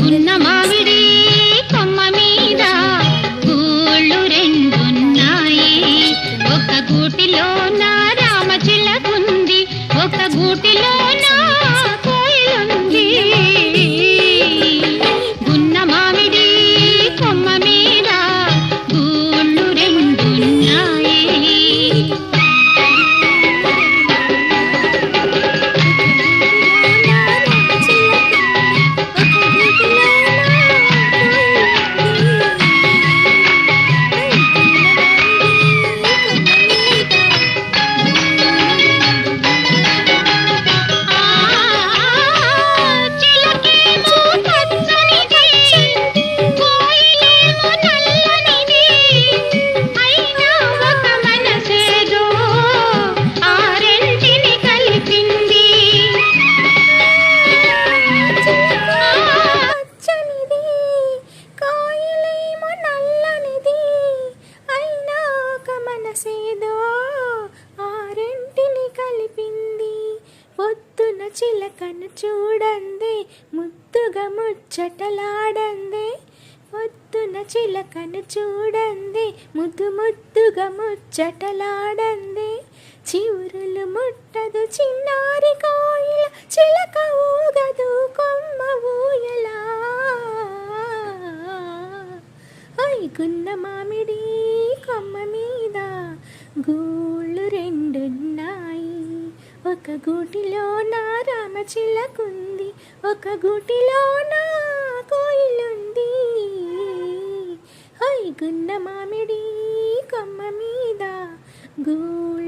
ఉన్న మామిడి కొమ్మ మీద గూళ్ళు రెండున్నాయి. ఒక గూటిలో నా రామచిలకుంది, ఒక గూటిలో నా కోయిలుంది. ఉన్న మామిడి కొమ్మ మీద గూళ్ళు రెండున్నాయి. పొద్దున చిలకను చూడండి ముద్దుగా ముచ్చటలాడండి. పొద్దున చిలకను చూడండి ముద్దుగా ముచ్చటలాడండి. చివురులు ముట్టదు చిన్నారి కోయిల, చిలక ఊగదు కొమ్మ ఊయలా. గున్న మామిడి కొమ్మ మీద గూళ్ళు రెండున్నాయి. ఒక గూటిలో నా రామచిలకుంది, ఒక గూటిలో నా కోయిలుంది. గున్న మామిడి కొమ్మ మీద గూళ్ళు